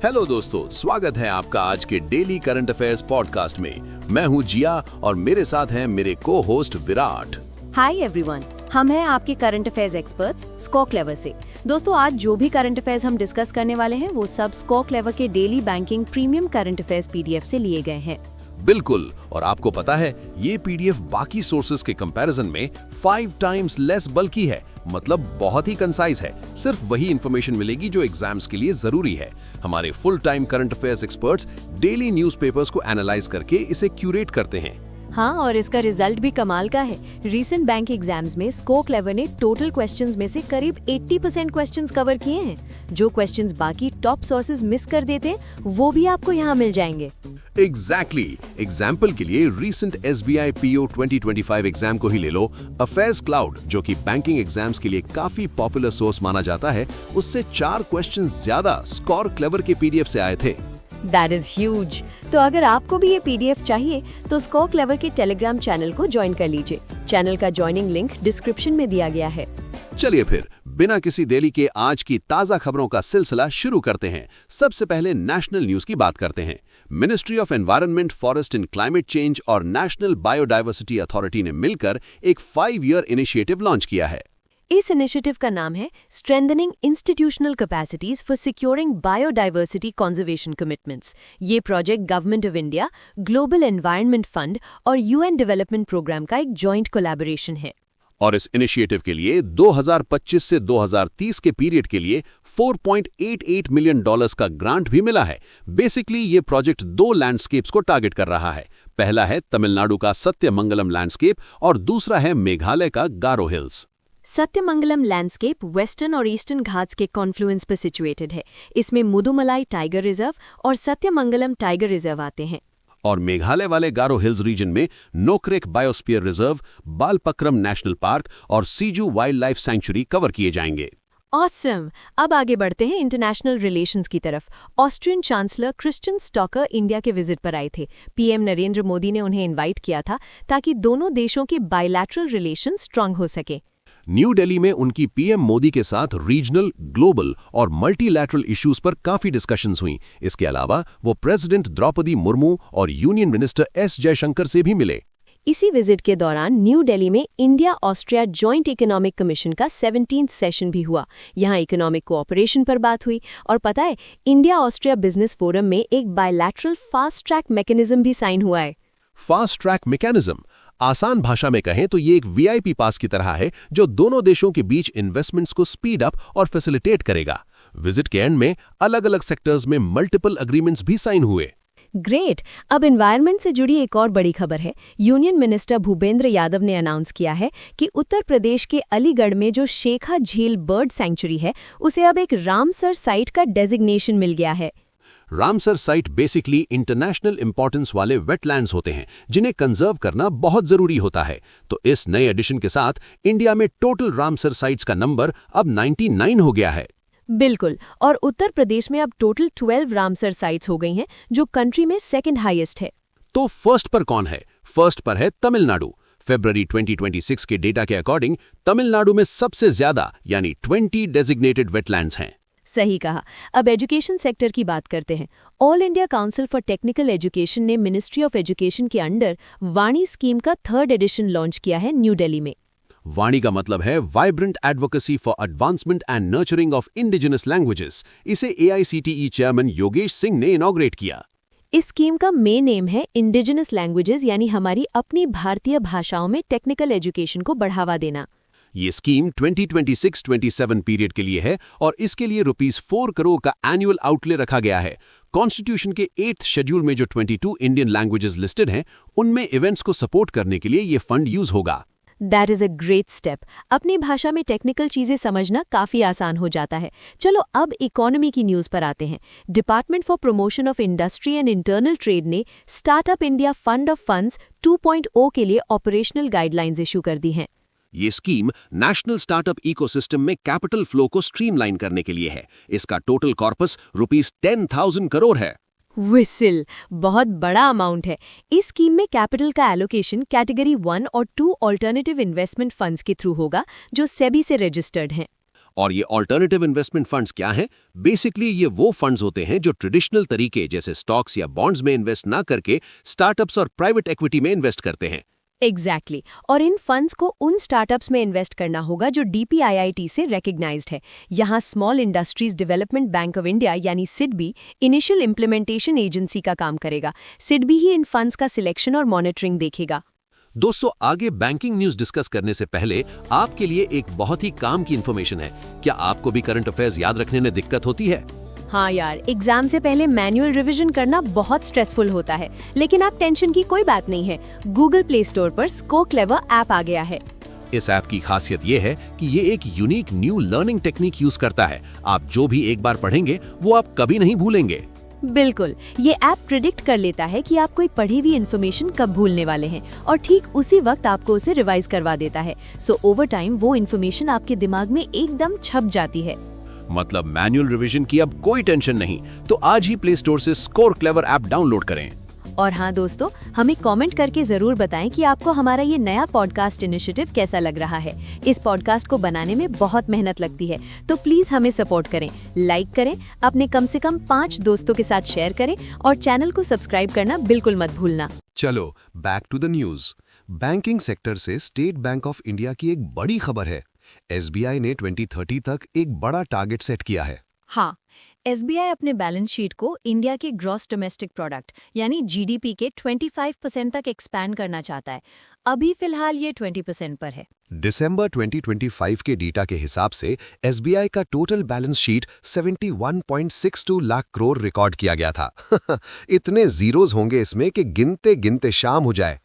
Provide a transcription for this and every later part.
Hello दोस्तों, स्वागत है आपका आज के डेली करंट अफेयर्स पॉडकास्ट में। मैं हूं जिया और मेरे साथ हैं मेरे को होस्ट विराट। हाय एवरीवन, हम हैं आपके करंट अफेयर्स एक्सपर्ट्स स्को क्लेवर से। दोस्तों, आज जो भी करंट अफेयर्स हम डिस्कस करने वाले हैं वो सब स्को क्लेवर के daily banking premium current affairs PDF से लिए गए हैं। बिल्कुल, और आपको पता है ये पीडीएफ बाकी सोर्सेज के कंपैरिजन में 5 टाइम्स लेस बल्की है, मतलब बहुत ही कंसाइज है। सिर्फ वही इंफॉर्मेशन मिलेगी जो एग्जाम्स के लिए जरूरी है। हमारे full time current affairs experts daily newspapers को एनालाइज करके इसे क्यूरेट करते हैं। हाँ, और इसका रिजल्ट भी कमाल का है। रीसेंट बैंक एग्जाम्स में स्को क्लेवर ने टोटल क्वेश्चंस में से करीब 80% क्वेश्चंस कवर किए हैं। जो क्वेश्चंस बाकी टॉप सोर्सेज मिस कर देते हैं वो भी आपको यहाँ मिल जाएंगे। एग्जैक्टली। एग्जाम्पल के लिए रीसेंट SBI PO 2025 एग्जाम को ही ले लो। अफेयर्स क्लाउड, जो कि बैंकिंग एग्जाम्स के लिए काफी पॉपुलर सोर्स माना जाता है, उससे 4 क्वेश्चंस ज्यादा स्कोर क्लेवर के पीडीएफ से आए थे। That is huge. तो अगर आपको भी ये पीडीएफ चाहिए तो स्को क्लेवर के टेलीग्राम चैनल को ज्वाइन कर लीजिए। चैनल का ज्वाइनिंग लिंक डिस्क्रिप्शन में दिया गया है। चलिए फिर बिना किसी देरी के आज की ताजा खबरों का सिलसिला शुरू करते हैं। सबसे पहले नेशनल न्यूज की बात करते हैं। Ministry of environment, forest and climate change और नेशनल बायोडायवर्सिटी अथॉरिटी ने मिलकर एक 5 ईयर इनिशिएटिव लॉन्च किया है। इस इनिशिएटिव का नाम है strengthening institutional capacities for securing biodiversity conservation commitments. ये project government of India, global environment fund और UN डेवलपमेंट प्रोग्राम का एक जॉइंट कोलैबोरेशन है। और इस इनिशिएटिव के लिए 2025 से 2030 के पीरियड के लिए $4.88 मिलियन का ग्रांट भी मिला है। बेसिकली ये प्रोजेक्ट 2 लैंडस्केप्स को टारगेट कर रहा है। पहला है तमिलनाडु का सत्यमंगलम लैंडस्केप और दूसरा है मेघालय का गारो हिल्स। सत्यमंगलम लैंडस्केप वेस्टर्न और ईस्टर्न घाट्स के कॉन्फ्लुएंस पर सिचुएटेड है। इसमें मुदुमलाई टाइगर रिजर्व और सत्यमंगलम टाइगर रिजर्व आते हैं। और मेघालय वाले गारो हिल्स रीजन में Nokrek biosphere reserve, Balphakram national park और सीजू वाइल्ड लाइफ सैंक्चुरी कवर किए जाएंगे। ऑसम। अब आगे बढ़ते हैं इंटरनेशनल रिलेशंस की तरफ। Austrian chancellor Christian stalker India के विजिट पर आए थे। पीएम नरेंद्र मोदी ने उन्हें इनवाइट किया था ताकि दोनों देशों के बायलैटरल रिलेशन स्ट्रांग हो सके। न्यू दिल्ली में उनकी पीएम मोदी के साथ रीजनल, ग्लोबल और मल्टीलैटरल इश्यूज पर काफी डिस्कशंस हुई। इसके अलावा वो प्रेसिडेंट द्रौपदी मुर्मू और यूनियन मिनिस्टर S जयशंकर से भी मिले। इसी विजिट के दौरान न्यू दिल्ली में India Austria joint economic commission का 17th सेशन भी हुआ। यहाँ इकोनॉमिक कोऑपरेशन पर बात हुई और पता है, इंडिया ऑस्ट्रिया बिजनेस फोरम में एक बायलैटरल फास्ट ट्रैक मैकेनिज्म भी साइन हुआ है। फास्ट ट्रैक मैकेनिज्म आसान भाषा में कहें तो ये एक VIP पास की तरह है जो दोनों देशों के बीच इन्वेस्टमेंट्स को स्पीड अप और फैसिलिटेट करेगा। विजिट के एंड में अलग अलग सेक्टर्स में मल्टीपल एग्रीमेंट्स भी साइन हुए। ग्रेट। अब एनवायरनमेंट से जुड़ी एक और बड़ी खबर है। यूनियन मिनिस्टर भूपेंद्र यादव ने अनाउंस किया है कि उत्तर प्रदेश के अलीगढ़ में जो शेखा झील बर्ड सैंक्चुरी है उसे अब एक रामसर साइट का डेजिग्नेशन मिल गया है। Ramsar site basically international importance वाले वेटलैंड्स होते हैं जिन्हें कंजर्व करना बहुत जरूरी होता है। तो इस नए एडिशन के साथ इंडिया में टोटल रामसर साइट्स का नंबर अब 99 हो गया है। बिल्कुल, और उत्तर प्रदेश में अब टोटल 12 रामसर साइट्स हो गई हैं, जो कंट्री में 2nd हाईएस्ट है। तो फर्स्ट पर कौन है? फर्स्ट पर है तमिलनाडु। फरवरी 2026 के डेटा के अकॉर्डिंग तमिलनाडु में सबसे ज्यादा यानी 20 डेजिग्नेटेड वेटलैंड्स हैं। सही कहा। अब एजुकेशन सेक्टर की बात करते हैं। All India council for technical education ने मिनिस्ट्री ऑफ एजुकेशन के अंडर वाणी स्कीम का 3rd एडिशन लॉन्च किया है न्यू दिल्ली में। वाणी का मतलब है vibrant advocacy for advancement and nurturing of indigenous languages. इसे AICTE चेयरमैन योगेश सिंह ने इनॉग्रेट किया। इस स्कीम का मेन एम है इंडिजिनस लैंग्वेजेस यानी हमारी अपनी भारतीय भाषाओं में टेक्निकल एजुकेशन को बढ़ावा देना। ये स्कीम 2026-27 पीरियड के लिए है और इसके लिए ₹4 करोड़ का एनुअल आउटले रखा गया है। कॉन्स्टिट्यूशन के 8th शेड्यूल में जो 22 इंडियन लैंग्वेजेस लिस्टेड हैं, उनमें इवेंट्स को सपोर्ट करने के लिए ये फंड यूज होगा। That is a great step. अपनी भाषा में टेक्निकल चीजें समझना काफी आसान हो जाता है। चलो अब इकोनॉमी की न्यूज पर आते हैं। Department for promotion of industry and internal trade ने startup India fund of funds 2.0 के लिए ऑपरेशनल गाइडलाइंस इशू कर दी हैं। ये स्कीम नेशनल स्टार्टअप इकोसिस्टम में कैपिटल फ्लो को स्ट्रीमलाइन करने के लिए है। इसका टोटल कॉर्पस ₹10,000 करोड़ है। विसिल, बहुत बड़ा अमाउंट है। इस स्कीम में कैपिटल का एलोकेशन कैटेगरी 1 और 2 ऑल्टरनेटिव इन्वेस्टमेंट फंड्स के थ्रू होगा जो सेबी से रजिस्टर्ड हैं। और ये ऑल्टरनेटिव इन्वेस्टमेंट फंड्स क्या हैं? बेसिकली ये वो फंड्स होते हैं जो ट्रेडिशनल तरीके जैसे स्टॉक्स या बॉन्ड्स में इन्वेस्ट ना करके स्टार्टअप्स और प्राइवेट इक्विटी में इन्वेस्ट करते हैं। एग्जैक्टली और इन फंड्स को उन स्टार्टअप्स में इन्वेस्ट करना होगा जो DPIIT से रिकग्नाइज्ड है। यहाँ small industries development bank of India यानी सिडबी इनिशियल इम्प्लीमेंटेशन एजेंसी का काम करेगा। सिडबी ही इन फंड्स का सिलेक्शन और मॉनिटरिंग देखेगा। दोस्तों, आगे बैंकिंग न्यूज डिस्कस करने से पहले आपके लिए एक बहुत ही काम की इन्फॉर्मेशन है। क्या आपको भी करंट अफेयर्स याद रखने में दिक्कत होती है? हाँ यार, एग्जाम से पहले मैनुअल रिवीजन करना बहुत स्ट्रेसफुल होता है, लेकिन आप टेंशन की कोई बात नहीं है। गूगल प्ले स्टोर पर स्को क्लेवर ऐप आ गया है। इस ऐप की खासियत ये है कि ये एक unique new learning technique use करता है। आप जो भी एक बार पढ़ेंगे वो आप कभी नहीं भूलेंगे। बिल्कुल, ये ऐप प्रिडिक्ट कर लेता है कि आप कोई पढ़ी हुई इन्फॉर्मेशन कब भूलने वाले हैं और ठीक उसी वक्त आपको उसे रिवाइज करवा देता है। सो ओवर टाइम वो इन्फॉर्मेशन आपके दिमाग में एकदम छप जाती है। मतलब मैनुअल रिवीजन की अब कोई टेंशन नहीं। तो आज ही प्ले स्टोर से स्कोर क्लेवर ऐप डाउनलोड करें। और हाँ दोस्तों, हमें कमेंट करके जरूर बताएं कि आपको हमारा ये नया पॉडकास्ट इनिशिएटिव कैसा लग रहा है। इस पॉडकास्ट को बनाने में बहुत मेहनत लगती है, तो प्लीज हमें सपोर्ट करें, लाइक करें, अपने कम से कम 5 दोस्तों के साथ शेयर करें और चैनल को सब्सक्राइब करना बिल्कुल मत भूलना। चलो back to the news. Banking sector से स्टेट बैंक ऑफ इंडिया की एक बड़ी खबर है। SBI ने 2030 तक एक बड़ा टारगेट सेट किया है। हाँ, SBI अपने बैलेंस शीट को इंडिया के ग्रॉस डोमेस्टिक प्रोडक्ट यानी GDP के 25% तक एक्सपैंड करना चाहता है। अभी फिलहाल ये 20% पर है। दिसंबर 2025 के डेटा के हिसाब से SBI का total balance sheet 71.62 lakh crore record किया गया था। इतने जीरोज होंगे इसमें कि गिनते गिनते शाम हो जाए।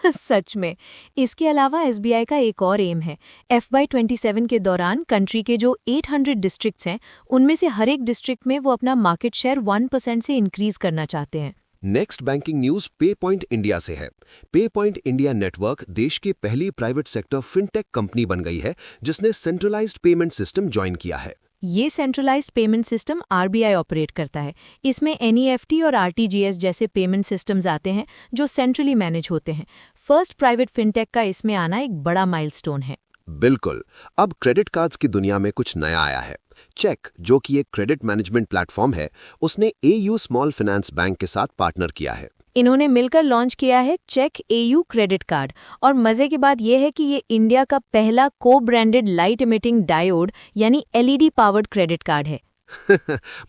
सच में। इसके अलावा SBI का एक और एम है। FY27 के दौरान कंट्री के जो 800 डिस्ट्रिक्ट्स हैं, उनमें से हर एक डिस्ट्रिक्ट में वो अपना मार्केट शेयर 1% से इंक्रीज करना चाहते हैं। नेक्स्ट बैंकिंग न्यूज पे पॉइंट इंडिया से है। पे पॉइंट इंडिया नेटवर्क देश की पहली प्राइवेट सेक्टर फिनटेक कंपनी बन गई है जिसने सेंट्रलाइज्ड पेमेंट सिस्टम ज्वाइन किया है। ये centralised payment system RBI operate करता है। इसमें NEFT और RTGS जैसे पेमेंट सिस्टम्स आते हैं जो सेंट्रली मैनेज होते हैं। फर्स्ट प्राइवेट फिनटेक का इसमें आना एक बड़ा माइलस्टोन है। बिल्कुल। अब क्रेडिट कार्ड्स की दुनिया में कुछ नया आया है। चेक, जो कि एक क्रेडिट मैनेजमेंट प्लेटफॉर्म है, उसने AU स्मॉल फाइनेंस बैंक के साथ पार्टनर किया है। इन्होंने मिलकर लॉन्च किया है चेक AU क्रेडिट कार्ड। और मजे की बात यह है कि ये इंडिया का पहला को-ब्रांडेड लाइट इमिटिंग डायोड यानी LED पावर्ड क्रेडिट कार्ड है।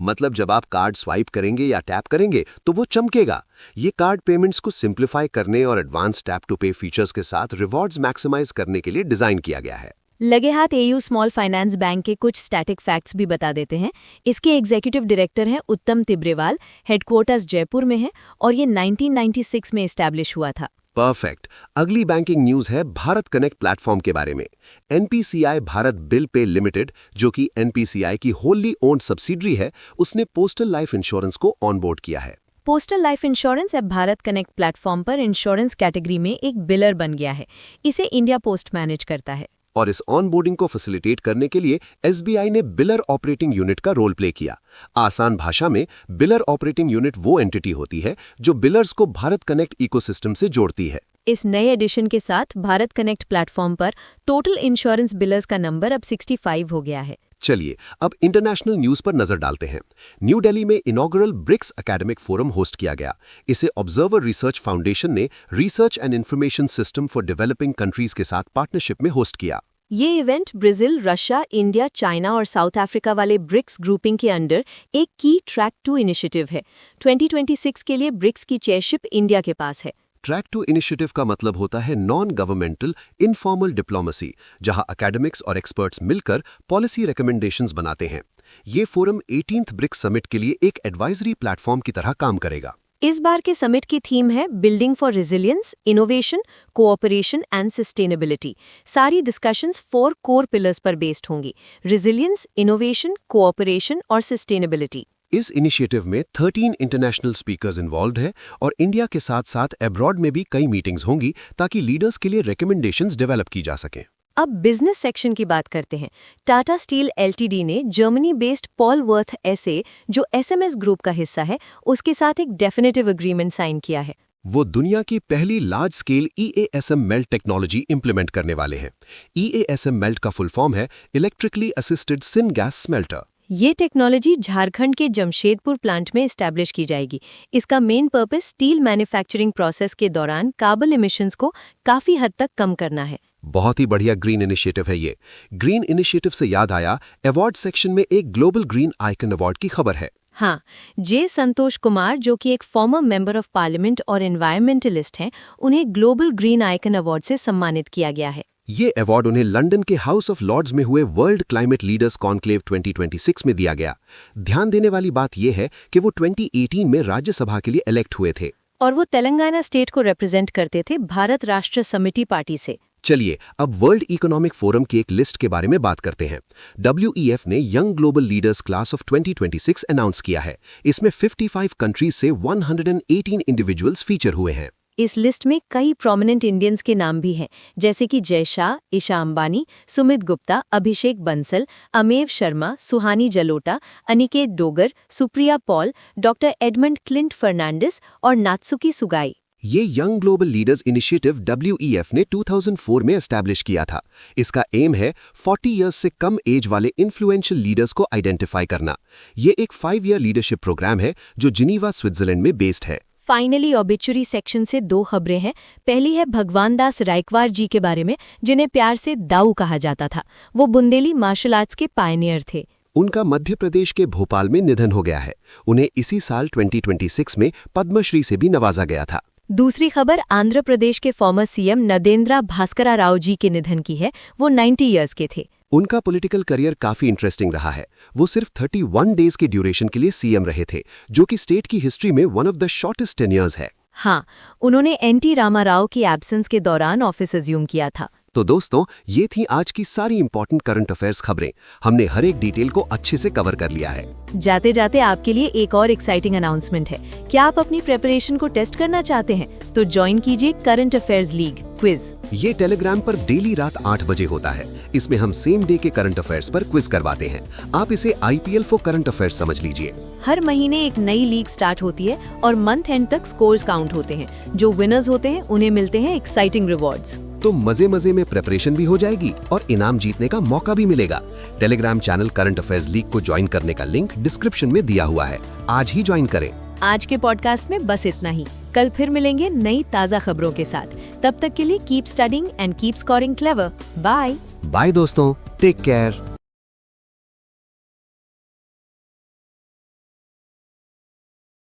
मतलब जब आप कार्ड स्वाइप करेंगे या टैप करेंगे तो वो चमकेगा। ये कार्ड पेमेंट्स को सिंप्लीफाई करने और एडवांस टैप टू पे फीचर्स के साथ रिवॉर्ड्स मैक्सिमाइज करने के लिए डिजाइन किया गया है। लगे हाथ AU स्मॉल फाइनेंस बैंक के कुछ स्टैटिक फैक्ट्स भी बता देते हैं। इसके एग्जीक्यूटिव डायरेक्टर हैं उत्तम तिब्रेवाल, हेडक्वार्टर्स जयपुर में है और ये 1996 में एस्टैब्लिश हुआ था। परफेक्ट। अगली बैंकिंग न्यूज है भारत कनेक्ट प्लेटफॉर्म के बारे में। NPCI Bharat bill pay limited, जो कि NPCI की होल्ली ओन्ड सब्सिडरी है, उसने पोस्टल लाइफ इंश्योरेंस को ऑनबोर्ड किया है। पोस्टल लाइफ इंश्योरेंस अब भारत कनेक्ट प्लेटफॉर्म पर इंश्योरेंस कैटेगरी में एक बिलर बन गया है। इसे इंडिया पोस्ट मैनेज करता है। और इस ऑनबोर्डिंग को फैसिलिटेट करने के लिए SBI ने बिलर ऑपरेटिंग यूनिट का रोल प्ले किया। आसान भाषा में बिलर ऑपरेटिंग यूनिट वो एंटिटी होती है जो बिलर्स को भारत कनेक्ट इकोसिस्टम से जोड़ती है। इस नए एडिशन के साथ भारत कनेक्ट प्लेटफॉर्म पर टोटल इंश्योरेंस बिलर्स का नंबर अब 65 हो गया है। चलिए अब इंटरनेशनल न्यूज पर नजर डालते हैं। न्यू दिल्ली में inaugural BRICS academic forum host किया गया। इसे ऑब्जर्वर रिसर्च फाउंडेशन ने Research and Information System for Developing Countries के साथ पार्टनरशिप में होस्ट किया। ये event Brazil, Russia, India, China और साउथ अफ्रीका वाले ब्रिक्स ग्रुपिंग के अंडर एक की ट्रैक 2 इनिशिएटिव है। 2026 के लिए ब्रिक्स की चेयरशिप इंडिया के पास है। ट्रैक 2 इनिशिएटिव का मतलब होता है नॉन गवर्नमेंटल इनफॉर्मल डिप्लोमेसी, जहां एकेडमिक्स और एक्सपर्ट्स मिलकर पॉलिसी रिकमेंडेशंस बनाते हैं। ये फोरम 18th ब्रिक्स समिट के लिए एक एडवाइजरी प्लेटफॉर्म की तरह काम करेगा। इस बार के समिट की थीम है building for resilience, innovation, cooperation and sustainability. सारी डिस्कशंस 4 कोर पिलर्स पर बेस्ड होंगी: रेजिलियंस, इनोवेशन, कोऑपरेशन और सस्टेनेबिलिटी। इस इनिशिएटिव में 13 इंटरनेशनल स्पीकर्स इन्वॉल्व हैं और इंडिया के साथ साथ अब्रॉड में भी कई मीटिंग्स होंगी ताकि लीडर्स के लिए रिकमेंडेशंस डेवलप की जा सकें। अब बिजनेस सेक्शन की बात करते हैं। टाटा स्टील LTD ने Germany based Paul worth SA, जो SMS ग्रुप का हिस्सा है, उसके साथ एक डेफिनेटिव एग्रीमेंट साइन किया है। वो दुनिया की पहली large scale EASM melt technology implement करने वाले हैं। EASM मेल्ट का फुल फॉर्म है electrically assisted syn gas smelter. ये टेक्नोलॉजी झारखंड के जमशेदपुर प्लांट में एस्टैब्लिश की जाएगी। इसका main purpose steel manufacturing process के दौरान कार्बन इमिशंस को काफी हद तक कम करना है। बहुत ही बढ़िया ग्रीन इनिशिएटिव है ये। ग्रीन इनिशिएटिव से याद आया, अवार्ड सेक्शन में एक ग्लोबल ग्रीन आइकन अवार्ड की खबर है। हाँ, जे संतोष कुमार जो कि एक फॉर्मर मेंबर ऑफ पार्लियामेंट और एनवायरमेंटलिस्ट हैं, उन्हें ग्लोबल ग्रीन आइकन अवार्ड से सम्मानित किया गया है। ये अवार्ड उन्हें लंदन के हाउस ऑफ लॉर्ड्स में हुए वर्ल्ड क्लाइमेट लीडर्स कॉन्क्लेव 2026 में दिया गया। ध्यान देने वाली बात यह है कि वो 2018 में राज्यसभा के लिए इलेक्ट हुए थे और वो तेलंगाना स्टेट को रिप्रेजेंट करते थे भारत राष्ट्र समिति पार्टी से। चलिए अब वर्ल्ड इकोनॉमिक फोरम की एक लिस्ट के बारे में बात करते हैं। WEF ने young global leaders class of 2026 announce किया है। इसमें 55 कंट्रीज से 118 इंडिविजुअल्स फीचर हुए हैं। इस लिस्ट में कई प्रोमिनेंट इंडियंस के नाम भी हैं, जैसे कि जय शाह, ईशा अंबानी, सुमित गुप्ता, अभिषेक बंसल, अमेव शर्मा, सुहानी जलोटा, अनिकेत डोगर, सुप्रिया पॉल, डॉक्टर एडमंड क्लिंट फर्नांडिस और नात्सुकी सुगाई। ये young global leaders initiative WEF ने 2004 में एस्टैब्लिश किया था। इसका एम है 40 इयर्स से कम एज वाले इन्फ्लुएंशियल लीडर्स को आइडेंटिफाई करना। ये एक 5 ईयर लीडरशिप प्रोग्राम है जो जिनीवा, स्विट्जरलैंड में बेस्ड है। फाइनली ऑबिचुरी सेक्शन से 2 खबरें हैं। पहली है भगवान दास रायकवार जी के बारे में, जिन्हें प्यार से दाऊ कहा जाता था। वो बुंदेली मार्शल आर्ट्स के पायनियर थे। उनका मध्य प्रदेश के भोपाल में निधन हो गया है। उन्हें इसी साल 2026 में पद्मश्री से भी नवाजा गया था। दूसरी खबर आंध्र प्रदेश के फॉर्मर सीएम नदेंद्रा भास्करा राव जी के निधन की है। वो 90 इयर्स के थे। उनका पॉलिटिकल करियर काफी इंटरेस्टिंग रहा है। वो सिर्फ 31 डेज के ड्यूरेशन के लिए सीएम रहे थे, जो कि स्टेट की हिस्ट्री में one of the shortest tenures है। हाँ, उन्होंने NT रामाराव की एब्सेंस के दौरान ऑफिस अज्यूम किया था। तो दोस्तों, ये थी आज की सारी इंपॉर्टेंट करंट अफेयर्स खबरें। हमने हर एक डिटेल को अच्छे से कवर कर लिया है। जाते जाते आपके लिए एक और एक्साइटिंग अनाउंसमेंट है। क्या आप अपनी प्रिपरेशन को टेस्ट करना चाहते हैं? तो ज्वाइन कीजिए करंट अफेयर्स लीग क्विज। ये टेलीग्राम पर डेली रात 8 बजे होता है। इसमें हम सेम डे के करंट अफेयर्स पर क्विज करवाते हैं। आप इसे IPL फॉर करंट अफेयर्स समझ लीजिए। हर महीने एक नई लीग स्टार्ट होती है और मंथ एंड तक स्कोर्स काउंट होते हैं। जो विनर्स होते हैं उन्हें मिलते हैं एक्साइटिंग रिवॉर्ड्स। तो मजे मजे में प्रिपरेशन भी हो जाएगी और इनाम जीतने का मौका भी मिलेगा। Telegram channel current affairs league को ज्वाइन करने का लिंक डिस्क्रिप्शन में दिया हुआ है। आज ही ज्वाइन करें। आज के पॉडकास्ट में बस इतना ही। कल फिर मिलेंगे नई ताज़ा खबरों के साथ। तब तक के लिए keep studying and keep scoring clever. Bye bye दोस्तों, टेक केयर।